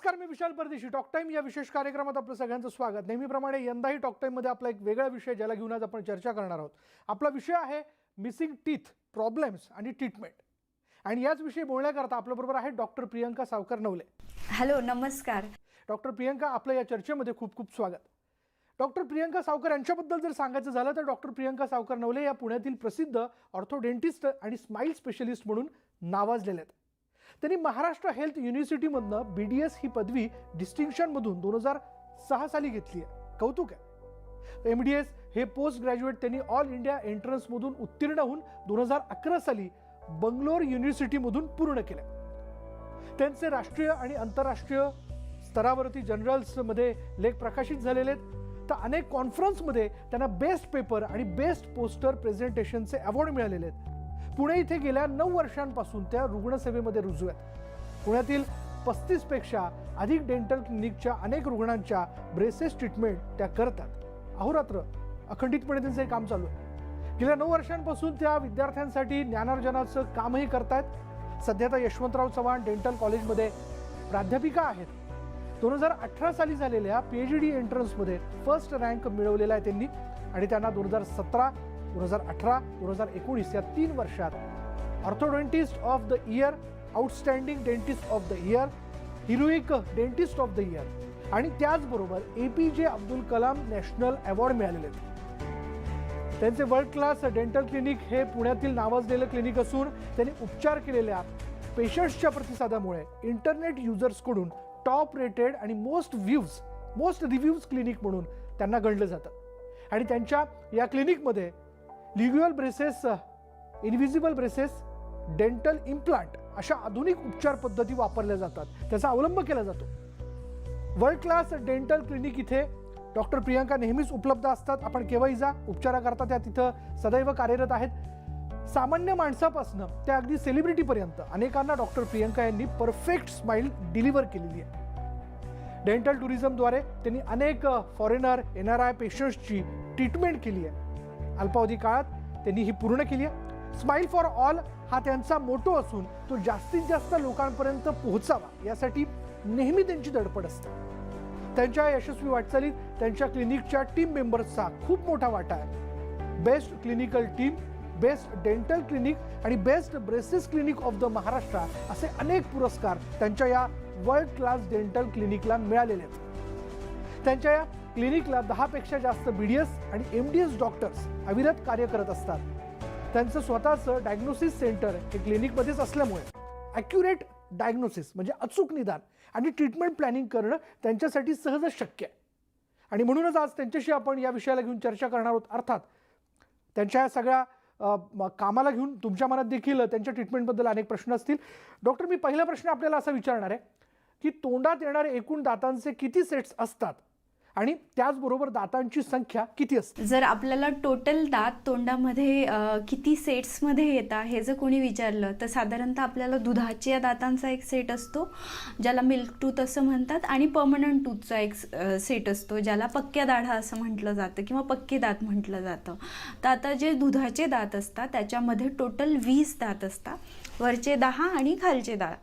नमस्कार, मी विशाल परदेशी. Talk time या विशेष कार्यक्रमात आपलं सगळ्यांचं स्वागत. नेहमीप्रमाणे यंदाही टॉक टाइममध्ये आपला एक वेगळा विषय ज्याला घेऊन आज आपण चर्चा करणार आहोत. आपला विषय आहे मिसिंग टीथ प्रॉब्लेम्स आणि ट्रीटमेंट. आणि याच विषयी बोलण्याकरता आपल्याबरोबर आहे डॉक्टर प्रियंका सावकर नवले. हॅलो, नमस्कार. डॉक्टर प्रियंका, आपलं या चर्चेमध्ये खूप खूप स्वागत. डॉक्टर प्रियंका सावकर यांच्याबद्दल जर सांगायचं झालं तर डॉक्टर प्रियंका सावकर नवले या पुण्यातील प्रसिद्ध ऑर्थोडेंटिस्ट आणि स्माईल स्पेशलिस्ट म्हणून नावाजलेले आहेत. त्यांनी महाराष्ट्र हेल्थ युनिव्हर्सिटीमधनं BDS ही पदवी डिस्टिंक्शनमधून 2006 साली घेतली आहे. कौतुक आहे. MDS हे पोस्ट ग्रॅज्युएट त्यांनी ऑल इंडिया एंट्रन्समधून उत्तीर्ण होऊन 2011 साली बंगलोर युनिव्हर्सिटीमधून पूर्ण केले. त्यांचे राष्ट्रीय आणि आंतरराष्ट्रीय स्तरावरती जर्नल्समध्ये लेख प्रकाशित झालेले आहेत. तर अनेक कॉन्फरन्समध्ये त्यांना बेस्ट पेपर आणि बेस्ट पोस्टर प्रेझेंटेशनचे अवॉर्ड मिळालेले आहेत. पुणे इथे गेल्या 9 वर्षांपासून त्या रुग्णसेवेमध्ये रुजू आहेत. पुण्यातील 35 पेक्षा अधिक डेंटल क्लिनिकच्या अनेक रुग्णांच्या ब्रेसेस ट्रीटमेंट त्या करतात. अहोरात्र अखंडितपणे त्यांचं हे काम चालू आहे. गेल्या 9 वर्षांपासून त्या विद्यार्थ्यांसाठी ज्ञानार्जनाचं कामही करतायत. सध्या त्या यशवंतराव चव्हाण डेंटल कॉलेजमध्ये प्राध्यापिका आहेत. 2018 साली झालेल्या PhD एंट्रन्समध्ये फर्स्ट रँक मिळवलेला आहे त्यांनी. आणि त्यांना 2017, 2018, 2019 या 3 वर्षात orthodontist of the year, outstanding dentist of the year, heroic dentist of the year आणि त्याचबरोबर APJ Abdul Kalam national award मिळालेले आहेत. त्यांचे वर्ल्ड क्लास डेंटल क्लिनिक हे पुण्यातील नावाजलेलं क्लिनिक असून त्यांनी उपचार केलेल्या पेशंट्सच्या प्रतिसादामुळे इंटरनेट युजर्सकडून टॉप रेटेड आणि मोस्ट रिव्ह्यूज क्लिनिक म्हणून त्यांना गणलं जातं. आणि त्यांच्या या क्लिनिकमध्ये lingual braces, invisible braces, dental implant अशा आधुनिक उपचार पद्धती वापरल्या जातात. त्याचा अवलंब केला जातो. वर्ल्ड क्लास डेंटल क्लिनिक इथे डॉक्टर प्रियंका नेहमीच उपलब्ध असतात. आपण केव्हाही जा, उपचाराकरता त्या तिथं सदैव कार्यरत आहेत. सामान्य माणसापासून त्या अगदी सेलिब्रिटीपर्यंत अनेकांना डॉक्टर प्रियंका यांनी परफेक्ट स्माईल डिलिव्हर केलेली आहे. डेंटल टुरिझमद्वारे त्यांनी अनेक फॉरेनर NRI पेशंट्सची ट्रीटमेंट केली आहे. अल्पावधी काळात त्यांनी ही पूर्ण केली आहे. स्माईल फॉर ऑल हा त्यांचा मोटो असून तो जास्तीत जास्त लोकांपर्यंत पोहोचावा यासाठी नेहमी त्यांची धडपड असते. त्यांच्या यशस्वी वाटचालीत त्यांच्या क्लिनिकच्या टीम मेंबर्सचा खूप मोठा वाटा आहे. Best clinical team, best dental clinic आणि best braces clinic of the Maharashtra असे अनेक पुरस्कार त्यांच्या या वर्ल्ड क्लास डेंटल क्लिनिकला मिळालेले आहेत. त्यांच्या या क्लिनिकला 10 पेक्षा जास्त BDS आणि MDS डॉक्टर्स अविरत कार्य करत असतात. त्यांचं स्वतःचं डायग्नोसिस सेंटर हे क्लिनिकमध्येच असल्यामुळे ॲक्युरेट डायग्नोसिस म्हणजे अचूक निदान आणि ट्रीटमेंट प्लॅनिंग करणं त्यांच्यासाठी सहजच शक्य आहे. आणि म्हणूनच आज त्यांच्याशी आपण या विषयाला घेऊन चर्चा करणार आहोत. अर्थात त्यांच्या या सगळ्या कामाला घेऊन तुमच्या मनात देखील त्यांच्या ट्रीटमेंटबद्दल अनेक प्रश्न असतील. डॉक्टर, मी पहिला प्रश्न आपल्याला असा विचारणार आहे की तोंडात येणारे एकूण दातांचे किती सेट्स असतात आणि त्याचबरोबर दातांची संख्या किती असते? जर आपल्याला टोटल दात तोंडामध्ये किती सेट्समध्ये येतात हे जर कोणी विचारलं तर साधारणतः आपल्याला दुधाच्या दातांचा एक सेट असतो ज्याला मिल्क टूथ असं म्हणतात आणि पर्मनंट टूथचा एक सेट असतो ज्याला पक्क्या दाढा असं म्हटलं जातं किंवा पक्के दात म्हटलं जातं. तर आता जे दुधाचे दात असतात त्याच्यामध्ये टोटल 20 दात असतात, वरचे 10 आणि खालचे 10.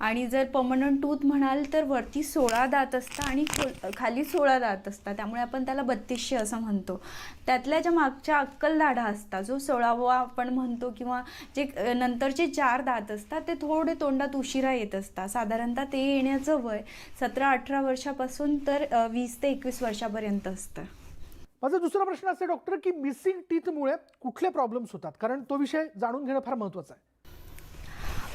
आणि जर पर्मनंट टूथ म्हणाल तर वरती 16 दात असतात आणि खाली 16 दात असतात. त्यामुळे आपण त्याला 3200 असं म्हणतो. त्यातल्या ज्या मागच्या अक्कल दाढा असतात जो 16वा आपण म्हणतो किंवा जे नंतरचे 4 दात असतात ते थोडे तोंडात उशिरा येत असतात. साधारणतः ते येण्याचं वय 17-18 वर्षापासून तर 20 ते 21 वर्षापर्यंत असतं. माझा दुसरा प्रश्न असा डॉक्टर की मिसिंग टीथमुळे कुठले प्रॉब्लेम्स होतात, कारण तो विषय जाणून घेणं फार महत्त्वाचं आहे.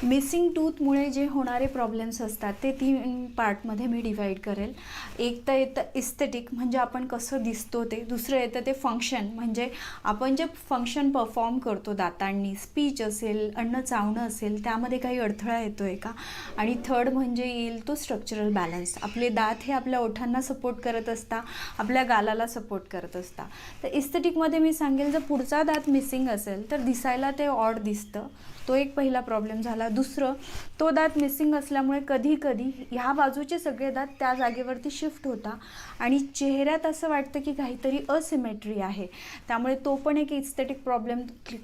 मिसिंग टूथमुळे जे होणारे प्रॉब्लेम्स असतात ते 3 पार्टमध्ये मी डिवाईड करेल. एक तर येतं इस्थेटिक म्हणजे आपण कसं दिसतो ते. दुसरं येतं ते फंक्शन म्हणजे आपण जे फंक्शन परफॉर्म करतो दातांनी, स्पीच असेल, अन्न चावणं असेल त्यामध्ये काही अडथळा येतो आहे का. आणि थर्ड म्हणजे येईल तो स्ट्रक्चरल बॅलन्स. आपले दात हे आपल्या ओठांना सपोर्ट करत असतात, आपल्या गालाला सपोर्ट करत असतात. तर इस्थेटिकमध्ये मी सांगेल जर पुढचा दात मिसिंग असेल तर दिसायला ते ऑड दिसतं, तो एक पहिला प्रॉब्लेम झाला. दुसरं, तो दात मिसिंग असल्यामुळे कधी कधी ह्या बाजूचे सगळे दात त्या जागेवरती शिफ्ट होता आणि चेहऱ्यात असं वाटतं की काहीतरी असिमेट्री आहे, त्यामुळे तो पण एक इस्थेटिक प्रॉब्लेम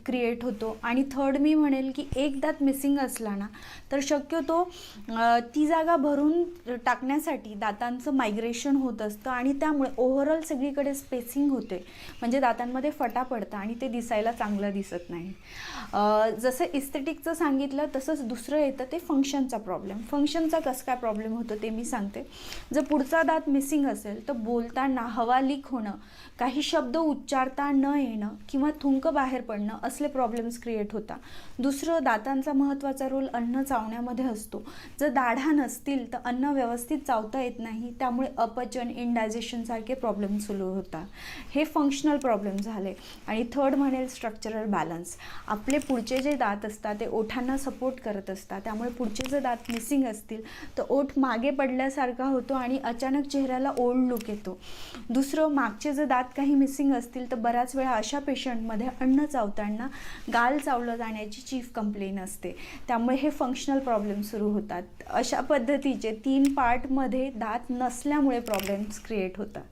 क्रिएट होतो. आणि थर्ड मी म्हणेल की एक दात मिसिंग असला ना तर शक्यतो ती जागा भरून टाकण्यासाठी दातांचं मायग्रेशन होत असतं आणि त्यामुळे ओव्हरऑल सगळीकडे स्पेसिंग होते, म्हणजे दातांमध्ये फटा पडतं आणि ते दिसायला चांगलं दिसत नाही. जसं इस्थेटिकचं सांगितलं तसंच दुसरं येतं ते फंक्शनचा प्रॉब्लेम. फंक्शनचा कसं काय प्रॉब्लेम होतो ते मी सांगते. जर पुढचा दात मिसिंग असेल तर बोलताना हवा लीक होणं, काही शब्द उच्चारता न येणं किंवा थुंक बाहेर पडणं असले प्रॉब्लेम्स क्रिएट होतात. दुसरं, दातांचा महत्त्वाचा रोल अन्न चावण्यामध्ये असतो. जर दाढा नसतील तर अन्न व्यवस्थित चावता येत नाही, त्यामुळे अपचन, इंडायजेशन सारखे प्रॉब्लेम सुरू होतात. हे फंक्शनल प्रॉब्लेम झाले. आणि थर्ड म्हणेल स्ट्रक्चरल बॅलन्स. आपले पुढचे जे दात असतात ते ओठांना सपोर्ट करत असतात, त्यामुळे पुढचे जर दात मिसिंग असतील तर ओठ मागे पडल्यासारखा होतो आणि अचानक चेहऱ्याला ओल्ड लुक येतो. दुसरं, मागचे जर दात काही मिसिंग असतील तर बऱ्याच वेळा अशा पेशंटमध्ये अन्न चावताना गाल चावलं जाण्याची चीफ कंप्लेन असते, त्यामुळे हे फंक्शनल प्रॉब्लेम सुरू होतात. अशा पद्धतीचे 3 पार्टमध्ये दात नसल्यामुळे प्रॉब्लेम्स क्रिएट होतात.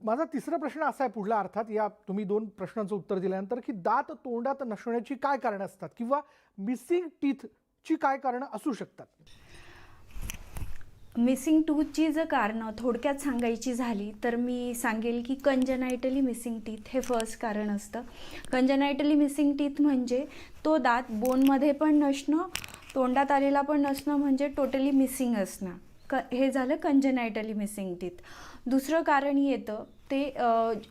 माझा तिसरा प्रश्न असा आहे पुढला, अर्थात या तुम्ही 2 प्रश्नांचं उत्तर दिल्यानंतर, की दात तोंडात नसण्याची काय कारणं असतात किंवा मिसिंग टीथची काय कारणं असू शकतात? मिसिंग टूथची जर कारणं थोडक्यात सांगायची झाली तर मी सांगेल की कंजनायटली मिसिंग टीथ हे फर्स्ट कारण असतं. कंजनायटली मिसिंग टीथ म्हणजे तो दात बोनमध्ये पण नसणं, तोंडात आलेला पण नसणं, म्हणजे टोटली मिसिंग असणं. हे झालं कंजनायटली मिसिंग टीथ. दुसरं कारण येतं ते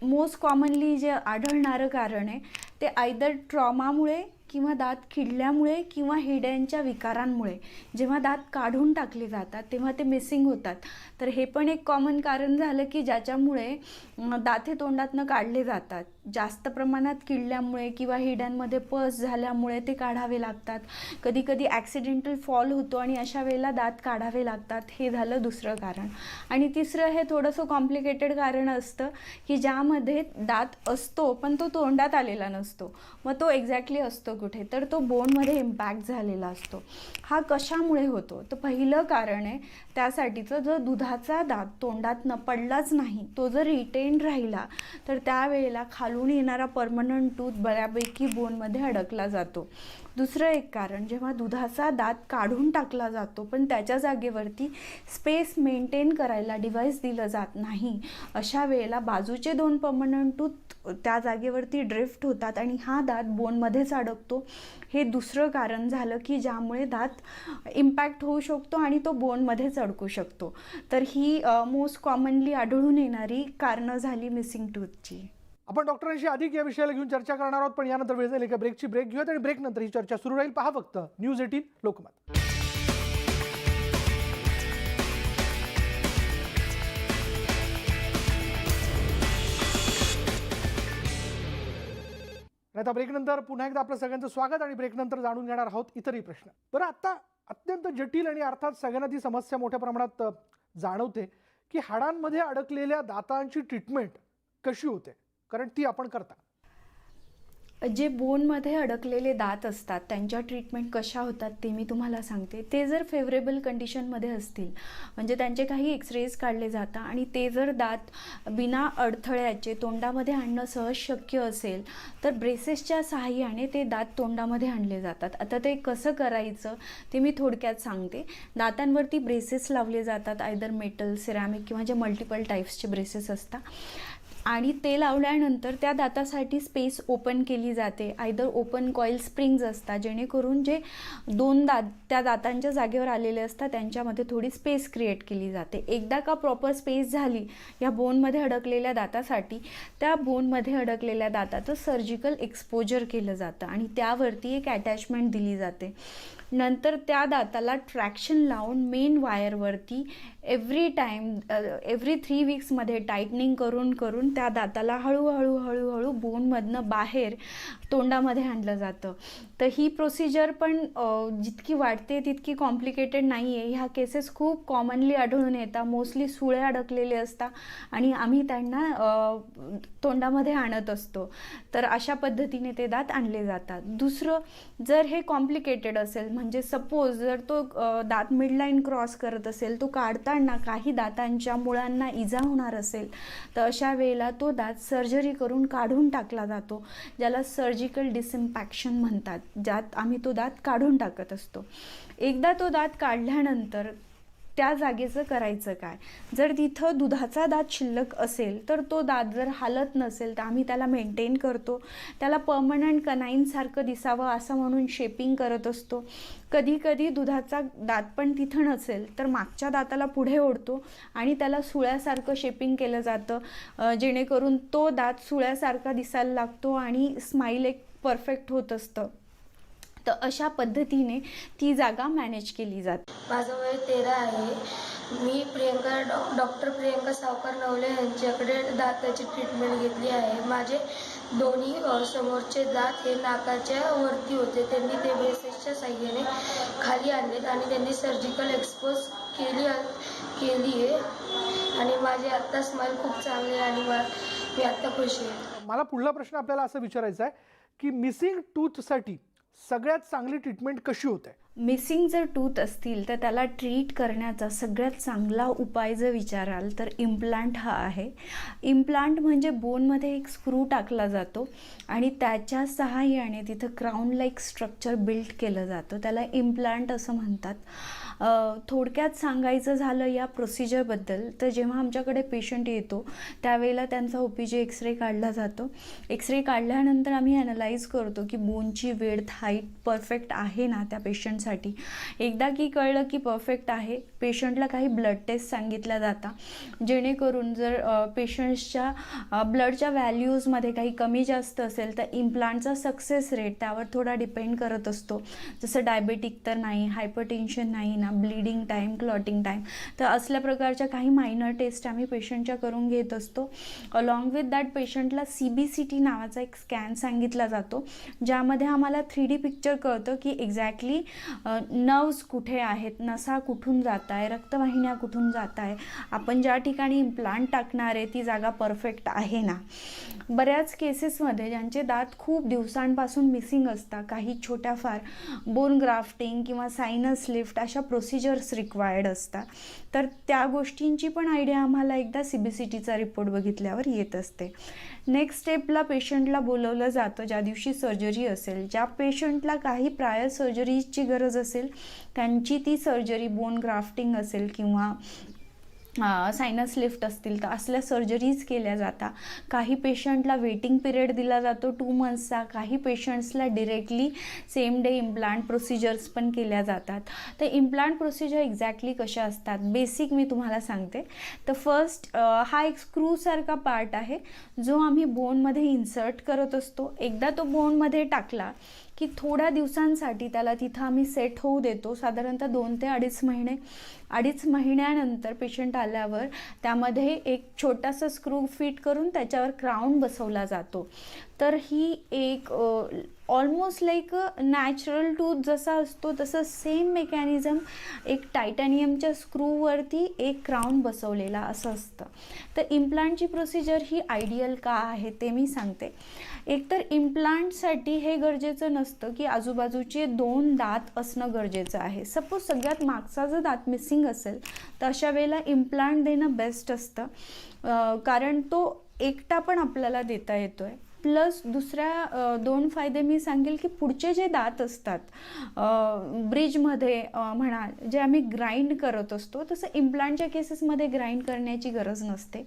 मोस्ट कॉमनली जे आढळणारं कारण आहे ते आयदर ट्रॉमामुळे किंवा दात किडल्यामुळे किंवा हिड्यांच्या विकारांमुळे जेव्हा दात काढून टाकले जातात तेव्हा ते मिसिंग होतात. तर हे पण एक कॉमन कारण झालं की ज्याच्यामुळे दात हे तोंडातनं काढले जातात. जास्त प्रमाणात किडल्यामुळे किंवा हिड्यांमध्ये पस झाल्यामुळे ते काढावे लागतात. कधी कधी ॲक्सिडेंटल फॉल होतो आणि अशा वेळेला दात काढावे लागतात. हे झालं दुसरं कारण. आणि तिसरं हे थोडंसं कॉम्प्लिकेटेड कारण असतं की ज्यामध्ये दात असतो पण तो तोंडात आलेला नसतो. मग तो एक्झॅक्टली असतो कुठे, तर तो बोनमध्ये इम्पॅक्ट झालेला असतो. हा कशामुळे होतो, तर पहिलं कारण आहे त्यासाठीचं, जर दुधाचा दात तोंडात न पडलाच नाही, तो जर रिटेन राहिला तर त्यावेळेला खालून येणारा परमनंट टूथ बऱ्यापैकी बोनमध्ये अडकला जातो. दुसरं एक कारण, जेव्हा दुधाचा दात काढून टाकला जातो पण त्याच्या जागेवरती स्पेस मेंटेन करायला डिव्हाइस दिलं जात नाही, अशा वेळेला बाजूचे 2 परमनंट टूथ त्या जागेवरती ड्रिफ्ट होतात आणि हा दात बोनमध्येच अडकतो. हे दुसरं कारण झालं की ज्यामुळे दात इम्पॅक्ट होऊ शकतो आणि तो बोनमध्येच अडकू शकतो. तर ही मोस्ट कॉमनली आढळून येणारी कारणं झाली मिसिंग टूथची. आपण डॉक्टरांशी अधिक या विषयाला घेऊन चर्चा करणार आहोत, पण यानंतर वेळ जाईल एका ब्रेकची. ब्रेक घेऊयात आणि ब्रेकनंतर ही चर्चा सुरू राहील. पहा फक्त न्यूज 18 लोकमत. आता ब्रेकनंतर पुन्हा एकदा आपलं सगळ्यांचं स्वागत. आणि ब्रेकनंतर जाणून घेणार आहोत इतरही प्रश्न. बरं, आता अत्यंत जटिल आणि अर्थात सगळ्यांना ती समस्या मोठ्या प्रमाणात जाणवते की हाडांमध्ये अडकलेल्या दातांची ट्रीटमेंट कशी होते, कारण ती आपण करता. जे बोनमध्ये अडकलेले दात असतात त्यांच्या ट्रीटमेंट कशा होतात ते मी तुम्हाला सांगते. ते जर फेवरेबल कंडिशनमध्ये असतील, म्हणजे त्यांचे काही एक्सरेज काढले जातात आणि ते जर दात बिना अडथळ्याचे तोंडामध्ये आणणं सहज शक्य असेल तर ब्रेसेसच्या सहाय्याने ते दात तोंडामध्ये आणले जातात. आता ते कसं करायचं ते मी थोडक्यात सांगते. दातांवरती ब्रेसेस लावले जातात, आयदर मेटल, सिरॅमिक किंवा जे मल्टिपल टाईप्सचे ब्रेसेस असतात. आणि ते लावल्यानंतर त्या दातासाठी स्पेस ओपन केली जाते. आयदर ओपन कॉईल स्प्रिंग्ज असतात, जेणेकरून जे 2 दात त्या दातांच्या जागेवर आलेले असतात त्यांच्यामध्ये थोडी स्पेस क्रिएट केली जाते. एकदा का प्रॉपर स्पेस झाली या बोनमध्ये अडकलेल्या दातासाठी, त्या बोनमध्ये अडकलेल्या दाताचं सर्जिकल एक्सपोजर केलं जातं आणि त्यावरती एक अटॅचमेंट दिली जाते. नंतर त्या दाताला ट्रॅक्शन लावून मेन वायरवरती एव्हरी 3 वीक्समध्ये टाईटनिंग करून त्या दाताला हळूहळू हळूहळू बोनमधनं बाहेर तोंडामध्ये आणलं जातं. तर ही प्रोसिजर पण जितकी वाटते तितकी कॉम्प्लिकेटेड नाही आहे. ह्या केसेस खूप कॉमनली आढळून येतात. मोस्टली सुळे अडकलेले असतात आणि आम्ही त्यांना तोंडामध्ये आणत असतो. तर अशा पद्धतीने ते दात आणले जातात. दुसरं, जर हे कॉम्प्लिकेटेड असेल, म्हणजे सपोज जर तो दात मिडलाईन क्रॉस करत असेल, तो काढताना काही दातांच्या मुळांना इजा होणार असेल, तर अशा वेळेला तो दात सर्जरी करून काढून टाकला जातो, ज्याला सर्जिकल डिसइम्पॅक्शन म्हणतात, ज्यात आम्ही तो दात काढून टाकत असतो. एकदा तो दात काढल्यानंतर त्या जागेचं करायचं काय? जर तिथं दुधाचा दात शिल्लक असेल तर तो दात जर हालत नसेल तर आम्ही त्याला मेंटेन करतो. त्याला पर्मनंट कनाईनसारखं दिसावं असं म्हणून शेपिंग करत असतो. कधी कधी दुधाचा दात पण तिथं नसेल तर मागच्या दाताला पुढे ओढतो आणि त्याला सुळ्यासारखं शेपिंग केलं जातं, जेणेकरून तो दात सुळ्यासारखा दिसायला लागतो आणि स्माईल एक परफेक्ट होत असतं. तर अशा पद्धतीने ती जागा मॅनेज केली जाते. माझं वय 13 आहे. मी डॉक्टर प्रियंका सावकार नवले यांच्याकडे दाताची ट्रीटमेंट घेतली आहे. माझे दोन्ही समोरचे दात हे नाकाच्या वरती होते. त्यांनी ते ब्रेसेसच्या साहाय्याने खाली आणलेत आणि त्यांनी सर्जिकल एक्सपोज केली आहे आणि माझी आत्ता स्माईल खूप चांगली आहे आणि मी आत्ता खुश आहे. मला पुढला प्रश्न आपल्याला असं विचारायचा आहे की मिसिंग टूथसाठी सगळ्यात चांगली ट्रीटमेंट कशी होते? मिसिंग जर टूथ असतील तर त्याला ट्रीट करण्याचा सगळ्यात चांगला उपाय जर विचाराल तर इम्प्लांट हा आहे. इम्प्लांट म्हणजे बोनमध्ये एक स्क्रू टाकला जातो आणि त्याच्या सहाय्याने तिथं क्राऊन लाईक स्ट्रक्चर बिल्ड केलं जातं. त्याला इम्प्लांट असं म्हणतात. थोडक्यात सांगायचं झालं या प्रोसिजरबद्दल तर जेव्हा आमच्याकडे पेशंट येतो त्यावेळेला त्यांचा OPG एक्सरे काढला जातो. एक्सरे काढल्यानंतर आम्ही ॲनलाईज करतो की बोनची विड्थ हाईट परफेक्ट आहे ना त्या पेशंटसाठी. एकदा की कळलं की परफेक्ट आहे, पेशंटला काही ब्लड टेस्ट सांगितल्या जातात, जेणेकरून जर पेशंट्सच्या ब्लडच्या व्हॅल्यूजमध्ये काही कमी जास्त असेल तर इम्प्लांटचा सक्सेस रेट त्यावर थोडा डिपेंड करत असतो. जसं डायबेटिक तर नाही, हायपरटेन्शन नाही ना, ब्लिडिंग टाईम, क्लॉटिंग टाईम, तर असल्या प्रकारच्या काही मायनर टेस्ट आम्ही पेशंटच्या करून घेत असतो. अलॉंग विथ दॅट पेशंटला CBCT नावाचा एक स्कॅन सांगितला जातो, ज्यामध्ये आम्हाला 3D पिक्चर कळतं की एक्झॅक्टली नर्व्स कुठे आहेत, नसा कुठून जात आहे, रक्तवाहिन्या कुठून जात आहे, आपण ज्या ठिकाणी इम्प्लांट टाकणार आहे ती जागा परफेक्ट आहे ना. बऱ्याच केसेसमध्ये ज्यांचे दात खूप दिवसांपासून मिसिंग असतात, काही छोट्याफार बोन ग्राफ्टिंग किंवा सायनस लिफ्ट अशा प्रोसिजर्स रिक्वायर्ड असतात, तर त्या गोष्टींची पण आयडिया आम्हाला एकदा CBCTचा रिपोर्ट बघितल्यावर येत असते. नेक्स्ट स्टेपला पेशंटला बोलवलं जातं ज्या दिवशी सर्जरी असेल. ज्या पेशंटला काही प्रायर सर्जरीची गरज असेल त्यांची ती सर्जरी, बोन ग्राफ्टिंग असेल किंवा सायनस लिफ्ट असतील तर असल्या सर्जरीज केल्या जातात. काही पेशंटला वेटिंग पिरियड दिला जातो 2 मंथ्सचा, काही पेशंट्सला directly same day implant procedures पण केल्या जातात. तर इम्प्लांट प्रोसिजर एक्झॅक्टली कशा असतात बेसिक मी तुम्हाला सांगते. तर फर्स्ट हा एक स्क्रूसारखा पार्ट आहे जो आम्ही बोनमध्ये इन्सर्ट करत असतो. एकदा तो बोनमध्ये टाकला की थोड्या दिवसांसाठी त्याला तिथं आम्ही सेट होऊ देतो, साधारणतः 2 ते 2.5 महिने. 2.5 महिन्यानंतर पेशंट आल्यावर त्यामध्ये एक छोटासा स्क्रू फिट करून त्याच्यावर क्राऊन बसवला जातो. तर ही एक ऑलमोस्ट लाईक नॅचरल टूथ जसा असतो तसं सेम मेकॅनिझम एक टायटॅनियमच्या स्क्रूवरती एक क्राऊन बसवलेला असं असतं. तर इम्प्लांटची प्रोसिजर ही आयडियल का आहे ते मी सांगते. एकतर इम्प्लांटसाठी हे गरजेचं नसतं की आजूबाजूचे 2 दात असणं गरजेचं आहे. सपोज सगळ्यात मागचा जर दात मिसिंग असेल तर अशा वेळेला इम्प्लांट देणं बेस्ट असतं, कारण तो एकटा पण आपल्याला देता येतो आहे. प्लस दुसऱ्या 2 फायदे मी सांगेल की पुढचे जे दात असतात ब्रिजमध्ये म्हणा जे आम्ही ग्राइंड करत असतो तसं इम्प्लांटच्या केसेसमध्ये ग्राइंड करण्याची गरज नसते.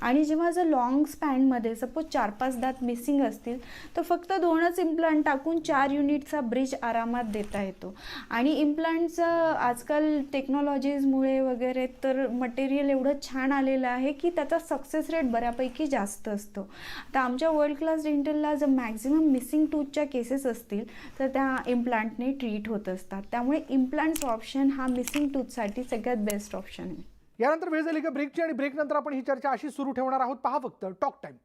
आणि जेव्हा जर लॉंग स्पॅनमध्ये सपोज 4-5 दात मिसिंग असतील तर फक्त 2च इम्प्लांट टाकून 4 युनिटचा ब्रिज आरामात देता येतो. आणि इम्प्लांटचं आजकाल टेक्नॉलॉजीजमुळे वगैरे तर मटेरियल एवढं छान आलेलं आहे की त्याचा सक्सेस रेट बऱ्यापैकी जास्त असतो. आता आमच्या वर्ल्ड क्लास डेंटलला जर मॅक्झिमम मिसिंग टूथच्या केसेस असतील तर त्या इम्प्लांटने ट्रीट होत असतात. त्यामुळे इम्प्लांट्स ऑप्शन हा मिसिंग टूथसाठी सगळ्यात बेस्ट ऑप्शन आहे. यानंतर वेळ झाली का ब्रेकची आणि ब्रेक नंतर आपण ही चर्चा अशी सुरू ठेवणार आहोत. पहा फक्त टॉक टाइम.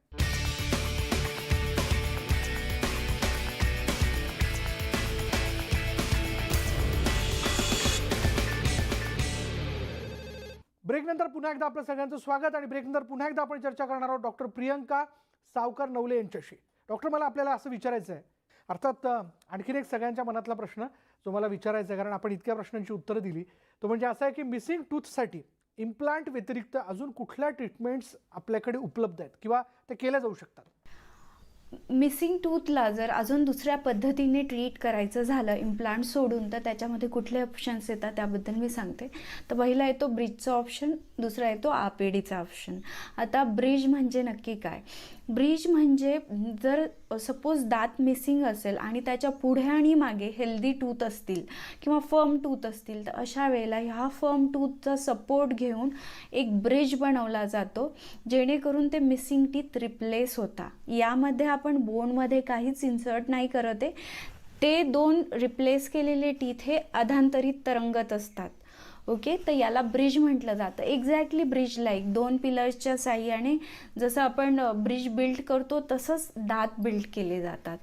ब्रेक नंतर पुन्हा एकदा आपलं सगळ्यांचं स्वागत आणि ब्रेक नंतर पुन्हा एकदा आपण चर्चा करणार आहोत डॉक्टर प्रियंका सावकर नवले यांच्याशी. डॉक्टर, मला आपल्याला असं विचारायचं आहे, अर्थात आणखीन एक सगळ्यांच्या मनातला प्रश्न जो मला विचारायचा आहे, कारण आपण इतक्या प्रश्नांची उत्तरं दिली, तो म्हणजे असा आहे की मिसिंग टूथसाठी इम्प्लांट व्यतिरिक्त अजून कुठल्या ट्रीटमेंट्स आपल्याकडे उपलब्ध आहेत किंवा ते केल्या जाऊ शकतात? मिसिंग टूथला जर अजून दुसऱ्या पद्धतीने ट्रीट करायचं झालं इम्प्लांट सोडून, तर त्याच्यामध्ये कुठले ऑप्शन्स येतात त्याबद्दल मी सांगते. तर पहिला येतो ब्रिजचा ऑप्शन, दुसरा येतो आरपीडीचा ऑप्शन. आता ब्रिज म्हणजे नक्की काय? ब्रिज म्हणजे जर सपोज दात मिसिंग असेल आणि त्याच्या पुढे आणि मागे हेल्दी टूथ असतील किंवा फर्म टूथ असतील, तर अशा वेळेला ह्या फर्म टूथचा सपोर्ट घेऊन एक ब्रिज बनवला जातो, जेणेकरून ते मिसिंग टीथ रिप्लेस होता. यामध्ये आपण बोनमध्ये काहीच इन्सर्ट नाही करत आहे. ते 2 रिप्लेस केलेले टीथ हे अधांतरित तरंगत असतात. ओके, तर याला ब्रिज म्हटलं जातं. एक्झॅक्टली ब्रिज लाईक 2 पिलर्सच्या साह्याने जसं आपण ब्रिज बिल्ड करतो तसंच दात बिल्ड केले जातात.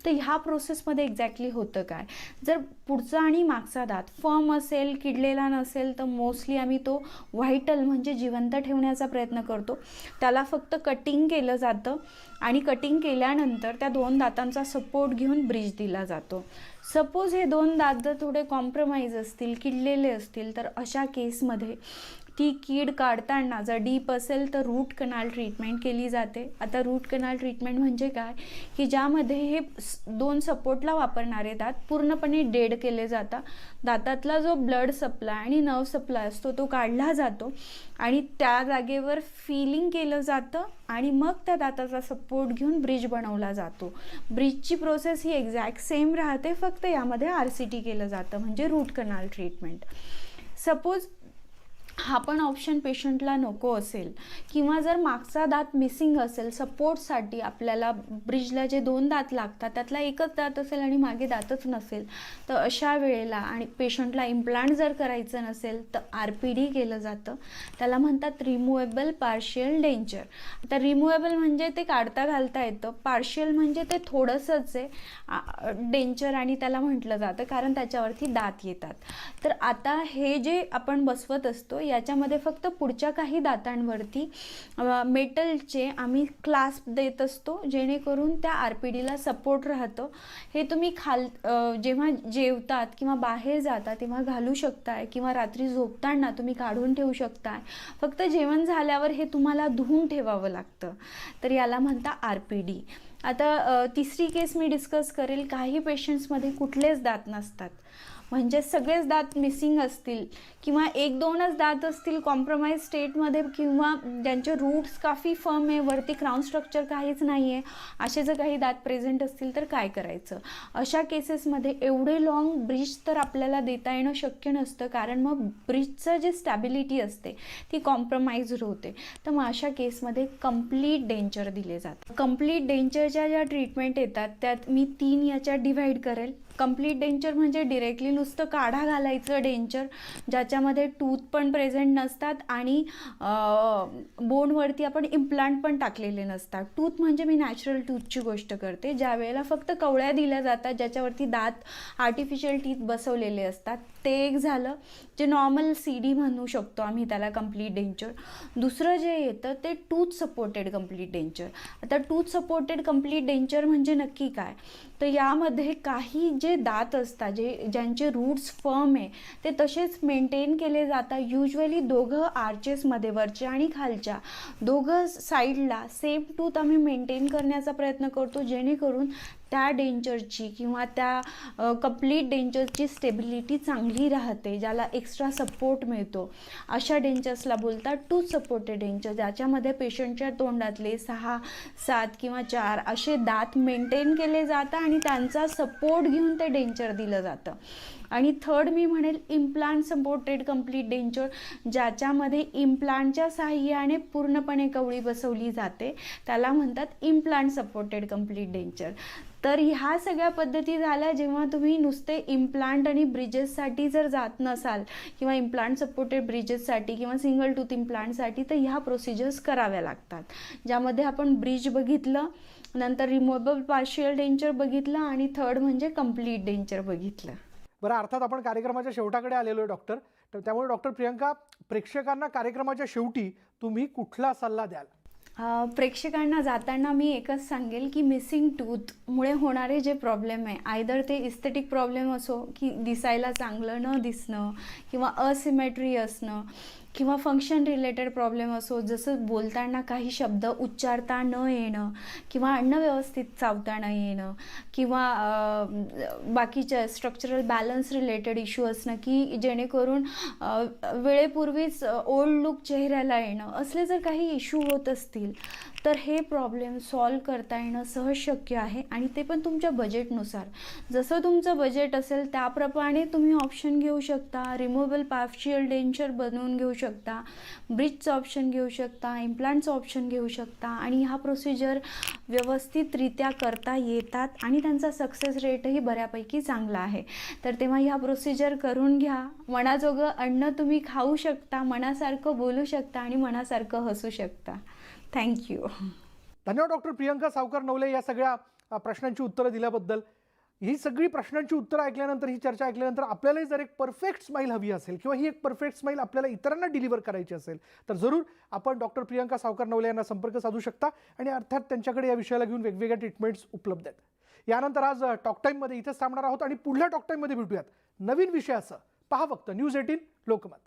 तर ह्या प्रोसेसमध्ये एक्झॅक्टली होतं काय, जर पुढचा आणि मागचा दात फर्म असेल, किडलेला नसेल, तर मोस्टली आम्ही तो व्हायटल म्हणजे जिवंत ठेवण्याचा प्रयत्न करतो. त्याला फक्त कटिंग केलं जातं आणि कटिंग केल्यानंतर त्या 2 दातांचा सपोर्ट घेऊन ब्रिज दिला जातो. सपोज हे 2 दात जर थोडे कॉम्प्रोमाइज असतील, किडलेले असतील, तर अशा केसमध्ये ती कीड काढताना जर डीप असेल तर रूट कनाल ट्रीटमेंट केली जाते. आता रूट कनाल ट्रीटमेंट म्हणजे काय, की ज्यामध्ये हे 2 सपोर्टला वापरणारे दात पूर्णपणे डेड केले जातात. दातातला जो ब्लड सप्लाय आणि नर्व सप्लाय असतो तो काढला जातो आणि त्या जागेवर फिलिंग केलं जातं आणि मग त्या दाताचा सपोर्ट घेऊन ब्रिज बनवला जातो. ब्रिजची प्रोसेस ही एक्झॅक्ट सेम राहते, फक्त यामध्ये RCT केलं जातं म्हणजे रूट कनाल ट्रीटमेंट. सपोज हा पण ऑप्शन पेशंटला नको असेल किंवा जर मागचा दात मिसिंग असेल, सपोर्टसाठी आपल्याला ब्रिजला जे 2 दात लागतात त्यातला एकच दात असेल आणि मागे दातच नसेल, तर अशा वेळेला आणि पेशंटला इम्प्लांट जर करायचं नसेल तर RPD केलं जातं. त्याला म्हणतात रिमूवेबल पार्शियल डेंचर. आता रिमूवेबल म्हणजे ते काढता घालता येतं, पार्शियल म्हणजे ते थोडंसंच आहे डेंचर आणि त्याला म्हटलं जातं कारण त्याच्यावरती दात येतात. तर आता हे जे आपण बसवत असतो याच्यामध्ये फक्त पुढच्या काही दातांवरती मेटलचे आम्ही क्लास्प देत असतो, जेणेकरून त्या RPDला सपोर्ट राहतं. हे तुम्ही जेव्हा जेवतात किंवा बाहेर जाता तेव्हा घालू शकताय किंवा रात्री झोपताना तुम्ही काढून ठेवू शकताय. फक्त जेवण झाल्यावर हे तुम्हाला धुवून ठेवावं लागतं. तर याला म्हणता RPD. आता तिसरी केस मी डिस्कस करेल. काही पेशंट्समध्ये कुठलेच दात नसतात, म्हणजे सगळेच दात मिसिंग असतील किंवा 1-2च दात असतील कॉम्प्रोमाइज स्टेटमध्ये किंवा ज्यांचे रूट्स काफी फर्म आहे, वरती क्राउन स्ट्रक्चर काहीच नाही आहे, असे जर काही दात प्रेझेंट असतील तर काय करायचं? अशा केसेसमध्ये एवढे लॉंग ब्रिज तर आपल्याला देता येणं शक्य नसतं, कारण मग ब्रिजचं जे स्टॅबिलिटी असते ती कॉम्प्रोमाइज होते. तर मग अशा केसमध्ये कंप्लीट डेंचर दिले जातात. कंप्लीट डेंचरच्या ज्या ट्रीटमेंट येतात त्यात मी 3 याच्यात डिव्हाइड करेल. कंप्लीट डेंचर म्हणजे डिरेक्टली नुसतं काढा घालायचं डेंचर, ज्याच्यामध्ये टूथ पण प्रेझेंट नसतात आणि बोनवरती आपण इम्प्लांट पण टाकलेले नसतात. टूथ म्हणजे मी नॅचरल टूथची गोष्ट करते, ज्या वेळेला फक्त कवळ्या दिल्या जातात ज्याच्यावरती दात आर्टिफिशियल टीथ बसवलेले असतात. ते एक झालं, जे नॉर्मल CD म्हणू शकतो आम्ही त्याला कंप्लीट डेंचर. दुसरं जे येतं ते टूथ सपोर्टेड कंप्लीट डेंचर. आता टूथ सपोर्टेड कंप्लीट डेंचर म्हणजे नक्की काय, तर यामध्ये काही जे दात असतात ज्यांचे रूट्स फर्म आहे ते तसेच मेंटेन केले जातात. युजली दोघं आर्चेसमध्ये, वरच्या आणि खालच्या दोघं साईडला सेम टूथ आम्ही मेंटेन करण्याचा प्रयत्न करतो, जेणेकरून त्या डेंचरची किंवा त्या कंप्लीट डेंचरची स्टेबिलिटी चांगली राहते, ज्याला एक्स्ट्रा सपोर्ट मिळतो. अशा डेंचर्सला बोलतात टूथ सपोर्टेड डेंचर, ज्याच्यामध्ये पेशंटच्या तोंडातले 6, 7 किंवा 4 असे दात मेंटेन केले जातात आणि त्यांचा सपोर्ट घेऊन ते डेंचर दिलं जातं. आणि थर्ड मी म्हणेल इम्प्लांट सपोर्टेड कंप्लीट डेंचर, ज्याच्यामध्ये इम्प्लांटच्या साहाय्याने पूर्णपणे कवळी बसवली जाते, त्याला म्हणतात इम्प्लांट सपोर्टेड कंप्लीट डेंचर. तर ह्या सगळ्या पद्धती झाल्या जेव्हा तुम्ही नुसते इम्प्लांट आणि ब्रिजेससाठी जर जात नसाल किंवा इम्प्लांट सपोर्टेड ब्रिजेससाठी किंवा सिंगल टूथ इम्प्लांटसाठी, तर ह्या प्रोसिजर्स कराव्या लागतात, ज्यामध्ये आपण ब्रिज बघितलं, नंतर रिमूव्हेबल पार्शियल डेंचर बघितलं आणि थर्ड म्हणजे कंप्लीट डेंचर बघितलं. बरं, अर्थात आपण कार्यक्रमाच्या शेवटाकडे आलेलो आहे डॉक्टर. तर त्यामुळे डॉक्टर प्रियंका, प्रेक्षकांना कार्यक्रमाच्या शेवटी तुम्ही कुठला सल्ला द्याल? प्रेक्षकांना जाताना मी एकच सांगेल की मिसिंग टूथमुळे होणारे जे प्रॉब्लेम आहे, आयदर ते इस्थेटिक प्रॉब्लेम असो की दिसायला चांगलं न दिसणं किंवा असिमेट्री असणं किंवा फंक्शन रिलेटेड प्रॉब्लेम असो, जसं बोलताना काही शब्द उच्चारता न येणं किंवा अन्न व्यवस्थित चावता न येणं किंवा बाकीच्या स्ट्रक्चरल बॅलन्स रिलेटेड इश्यू असणं की जेणेकरून वेळेपूर्वीच ओल्ड लुक चेहऱ्याला येणं, असले जर काही इश्यू होत असतील तर हे प्रॉब्लेम सॉल्व करता येणं सहज शक्य आहे आणि ते पण तुमच्या बजेटनुसार. जसं तुमचं बजेट असेल त्याप्रमाणे तुम्ही ऑप्शन घेऊ शकता. रिमूव्हेबल पार्शियल डेंचर बनवून घेऊ शकता, ब्रिजचं ऑप्शन घेऊ शकता, इम्प्लांटचं ऑप्शन घेऊ शकता आणि ह्या प्रोसिजर व्यवस्थितरित्या करता येतात आणि त्यांचा सक्सेस रेटही बऱ्यापैकी चांगला आहे. तर तेव्हा ह्या प्रोसिजर करून घ्या. मनाजोगं अन्न तुम्ही खाऊ शकता, मनासारखं बोलू शकता आणि मनासारखं हसू शकता. थँक्यू. धन्यवाद डॉक्टर प्रियंका सावकर नवले या सगळ्या प्रश्नांची उत्तरं दिल्याबद्दल. ही सगळी प्रश्नांची उत्तरं ऐकल्यानंतर, ही चर्चा ऐकल्यानंतर आपल्यालाही जर एक परफेक्ट स्माईल हवी असेल किंवा ही एक परफेक्ट स्माईल आपल्याला इतरांना डिलिव्हर करायची असेल तर जरूर आपण डॉक्टर प्रियंका सावकर नवले यांना संपर्क साधू शकता आणि अर्थात त्यांच्याकडे या विषयाला घेऊन वेगवेगळ्या ट्रीटमेंट्स उपलब्ध आहेत. यानंतर आज टॉक टाईममध्ये इथेच थांबणार आहोत आणि पुढल्या टॉक टाईममध्ये भेटूयात नवीन विषयासह. पहा फक्त न्यूज 18 लोकमत.